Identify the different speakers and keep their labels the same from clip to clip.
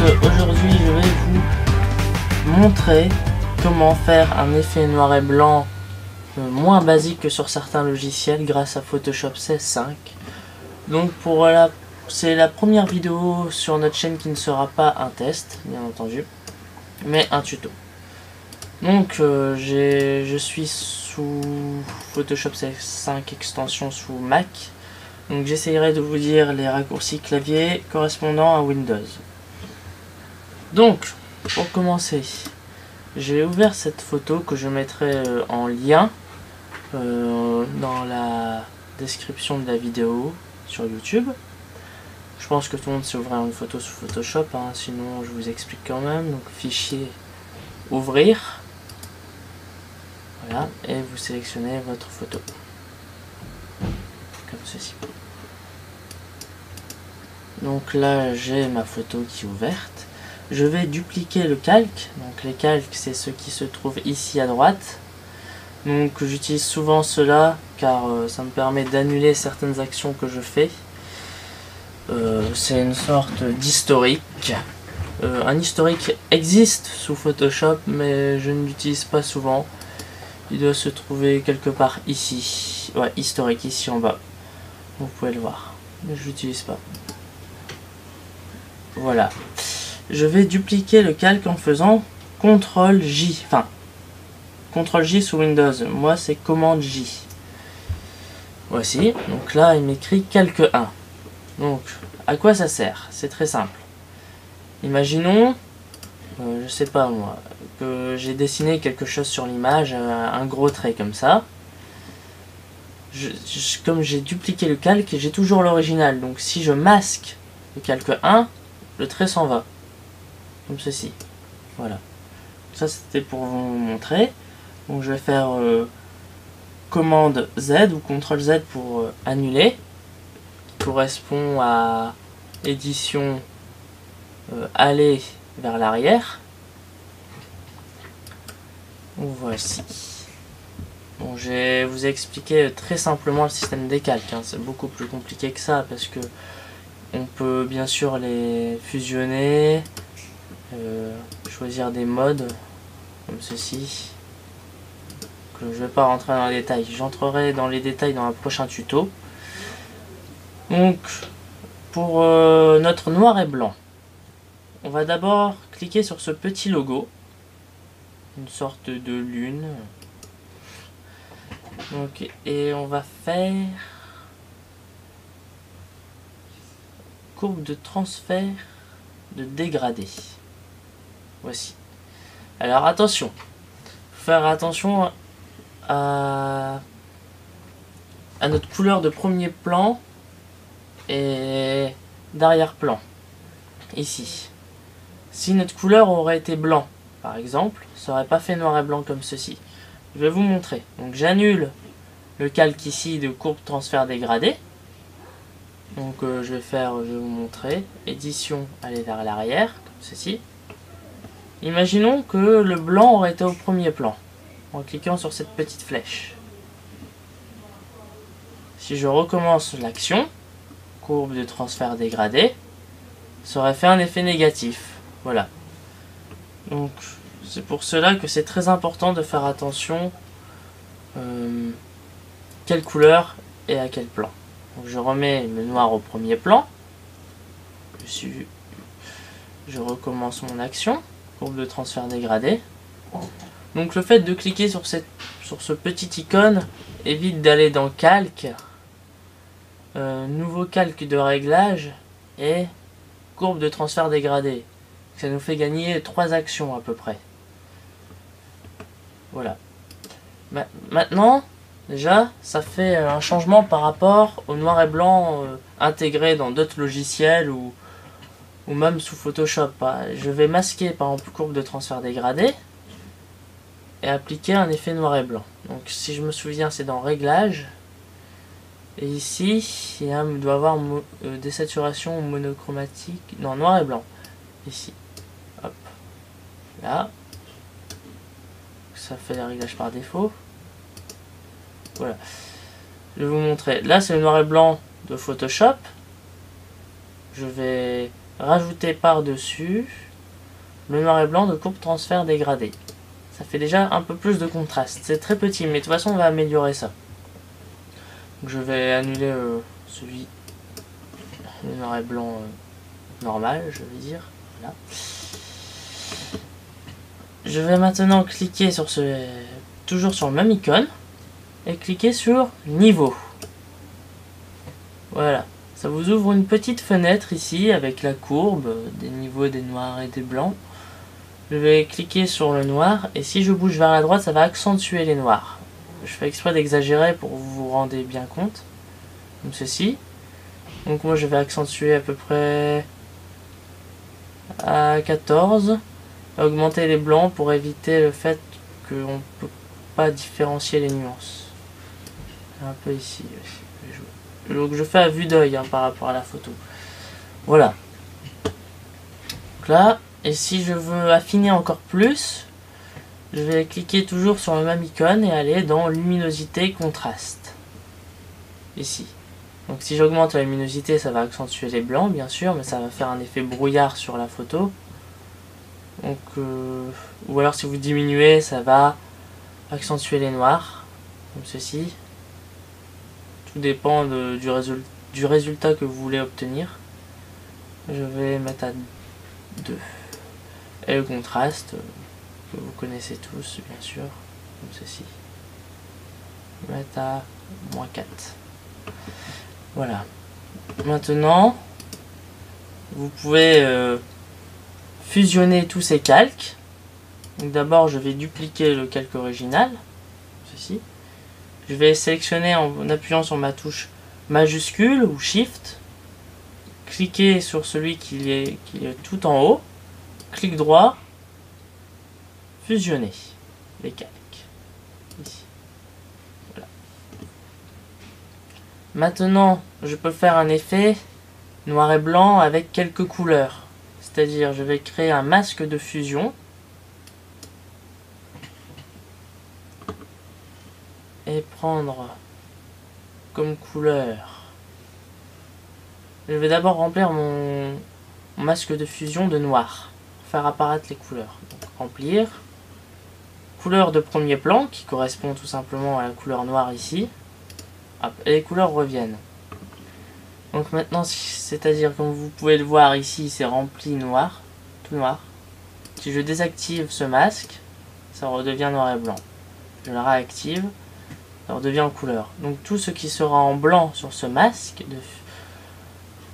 Speaker 1: aujourd'hui je vais vous montrer comment faire un effet noir et blanc moins basique que sur certains logiciels grâce à Photoshop 16.5. Donc c'est la première vidéo sur notre chaîne qui ne sera pas un test, bien entendu, mais un tuto. Donc je suis sous Photoshop 16.5 extension sous Mac. Donc j'essayerai de vous dire les raccourcis clavier correspondant à Windows. Donc pour commencer, j'ai ouvert cette photo que je mettrai en lien dans la description de la vidéo sur YouTube. Je pense que tout le monde sait ouvrir une photo sous Photoshop, hein, sinon je vous explique quand même. Donc fichier, ouvrir, voilà, et vous sélectionnez votre photo comme ceci. Donc là j'ai ma photo qui est ouverte. Je vais dupliquer le calque. Donc les calques, c'est ceux qui se trouvent ici à droite. Donc j'utilise souvent cela car ça me permet d'annuler certaines actions que je fais. C'est une sorte d'historique. Un historique existe sous Photoshop, mais je ne l'utilise pas souvent. Il doit se trouver quelque part ici. Ouais, historique ici en bas. Vous pouvez le voir. Mais je l'utilise pas. Voilà. Je vais dupliquer le calque en faisant CTRL J. Enfin, CTRL J sous Windows. Moi, c'est commande J. Voici. Donc là, il m'écrit calque 1. Donc, à quoi ça sert? C'est très simple. Imaginons, je sais pas moi, que j'ai dessiné quelque chose sur l'image, un gros trait comme ça. Comme j'ai dupliqué le calque, j'ai toujours l'original. Donc si je masque le calque 1, le trait s'en va. Comme ceci. Voilà. Ça c'était pour vous montrer. Donc je vais faire commande Z ou CTRL Z pour annuler. Qui correspond à édition aller vers l'arrière. Voici. Bon, je vais vous expliquer très simplement le système des calques, hein. C'est beaucoup plus compliqué que ça parce que on peut bien sûr les fusionner, choisir des modes comme ceci. Que je ne vais pas rentrer dans les détails. J'entrerai dans les détails dans un prochain tuto. Donc pour notre noir et blanc, on va d'abord cliquer sur ce petit logo, une sorte de lune. Donc, et on va faire courbe de transfert de dégradé. Voici. Alors attention, faut faire attention à notre couleur de premier plan et d'arrière-plan. Ici. Si notre couleur aurait été blanc, par exemple, ça aurait pas fait noir et blanc comme ceci. Je vais vous montrer. Donc j'annule le calque ici de courbe transfert dégradé. Donc je vais vous montrer. Édition, aller vers l'arrière, comme ceci. Imaginons que le blanc aurait été au premier plan, en cliquant sur cette petite flèche. Si je recommence l'action, courbe de transfert dégradé, ça aurait fait un effet négatif. Voilà. Donc c'est pour cela que c'est très important de faire attention quelle couleur et à quel plan. Donc je remets le noir au premier plan. Je recommence mon action. Courbe de transfert dégradé. Donc le fait de cliquer sur ce petit icône évite d'aller dans calque, nouveau calque de réglage et courbe de transfert dégradé. Ça nous fait gagner 3 actions à peu près. Voilà. Maintenant, déjà, ça fait un changement par rapport au noir et blanc intégré dans d'autres logiciels ou même sous Photoshop. Je vais masquer par exemple courbe de transfert dégradé et appliquer un effet noir et blanc. Donc si je me souviens, c'est dans Réglages. Et ici, il doit y avoir désaturation monochromatique. Non, noir et blanc. Ici. Hop. Là. Ça fait les réglages par défaut. Voilà. Je vais vous montrer. Là, c'est le noir et blanc de Photoshop. Je vais rajouter par-dessus le noir et blanc de courbe transfert dégradé. Ça fait déjà un peu plus de contraste. C'est très petit, mais de toute façon on va améliorer ça. Donc je vais annuler celui le noir et blanc normal, je veux dire. Voilà. Je vais maintenant cliquer sur toujours sur le même icône et cliquer sur niveau. Voilà, ça vous ouvre une petite fenêtre ici avec la courbe des niveaux des noirs et des blancs. Je vais cliquer sur le noir et si je bouge vers la droite, ça va accentuer les noirs. Je fais exprès d'exagérer pour que vous vous rendez bien compte, comme ceci. Donc moi je vais accentuer à peu près à 14, augmenter les blancs pour éviter le fait qu'on ne peut pas différencier les nuances. Un peu ici aussi. Donc je fais à vue d'œil par rapport à la photo. Voilà. Donc là, et si je veux affiner encore plus, je vais cliquer toujours sur le même icône et aller dans luminosité contraste. Ici. Donc si j'augmente la luminosité, ça va accentuer les blancs bien sûr, mais ça va faire un effet brouillard sur la photo. Donc, ou alors si vous diminuez, ça va accentuer les noirs, comme ceci. Tout dépend du résultat que vous voulez obtenir. Je vais mettre à 2. Et le contraste, que vous connaissez tous bien sûr, comme ceci. Je vais mettre à -4. Voilà. Maintenant, vous pouvez fusionner tous ces calques. Donc d'abord, je vais dupliquer le calque original, ceci. Je vais sélectionner en appuyant sur ma touche majuscule ou Shift. Cliquer sur celui qui est tout en haut. Clic droit. Fusionner les calques. Ici. Voilà. Maintenant, je peux faire un effet noir et blanc avec quelques couleurs. C'est-à-dire, je vais créer un masque de fusion. Et prendre comme couleur. Je vais d'abord remplir mon masque de fusion de noir. Pour faire apparaître les couleurs. Donc, remplir. Couleur de premier plan qui correspond tout simplement à la couleur noire ici. Hop, et les couleurs reviennent. Donc maintenant, c'est-à-dire comme vous pouvez le voir ici, c'est rempli noir, tout noir. Si je désactive ce masque, ça redevient noir et blanc. Je le réactive, ça redevient en couleur. Donc tout ce qui sera en blanc sur ce masque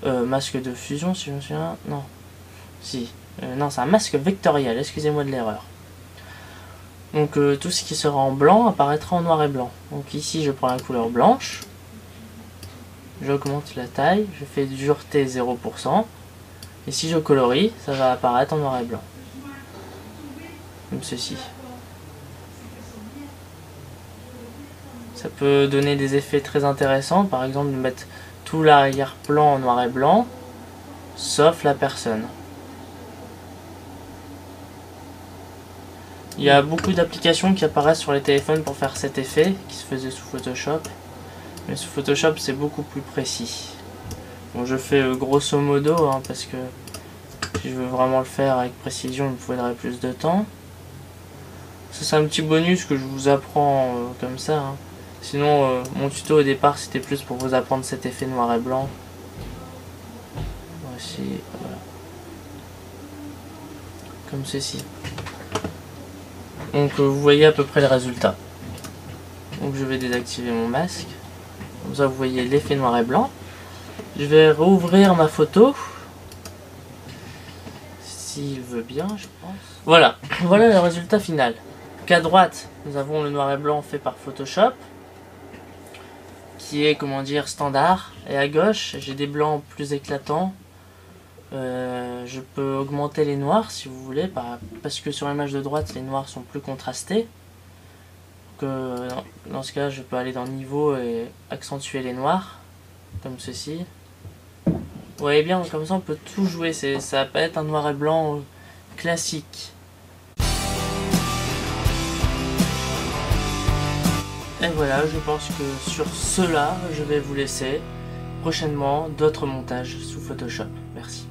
Speaker 1: de fusion, si je me souviens, non, si, non, c'est un masque vectoriel. Excusez-moi de l'erreur. Donc tout ce qui sera en blanc apparaîtra en noir et blanc. Donc ici, je prends la couleur blanche. J'augmente la taille, je fais dureté 0%, et si je colorie, ça va apparaître en noir et blanc. Comme ceci. Ça peut donner des effets très intéressants, par exemple de mettre tout l'arrière-plan en noir et blanc, sauf la personne. Il y a beaucoup d'applications qui apparaissent sur les téléphones pour faire cet effet, qui se faisait sous Photoshop. Mais sous Photoshop, c'est beaucoup plus précis. Bon, je fais grosso modo, parce que si je veux vraiment le faire avec précision, il me faudrait plus de temps. Ça, c'est un petit bonus que je vous apprends comme ça. Sinon, mon tuto au départ, c'était plus pour vous apprendre cet effet noir et blanc. Voici, voilà. Comme ceci. Donc, vous voyez à peu près le résultat. Donc, je vais désactiver mon masque. Comme ça, vous voyez l'effet noir et blanc. Je vais rouvrir ma photo. S'il veut bien, je pense. Voilà, voilà le résultat final. Donc à droite, nous avons le noir et blanc fait par Photoshop, qui est, comment dire, standard. Et à gauche, j'ai des blancs plus éclatants. Je peux augmenter les noirs si vous voulez, parce que sur l'image de droite, les noirs sont plus contrastés. Dans ce cas, je peux aller dans niveau et accentuer les noirs, comme ceci. Vous voyez bien, comme ça on peut tout jouer, ça peut être un noir et blanc classique. Et voilà, je pense que sur cela, je vais vous laisser prochainement d'autres montages sous Photoshop. Merci.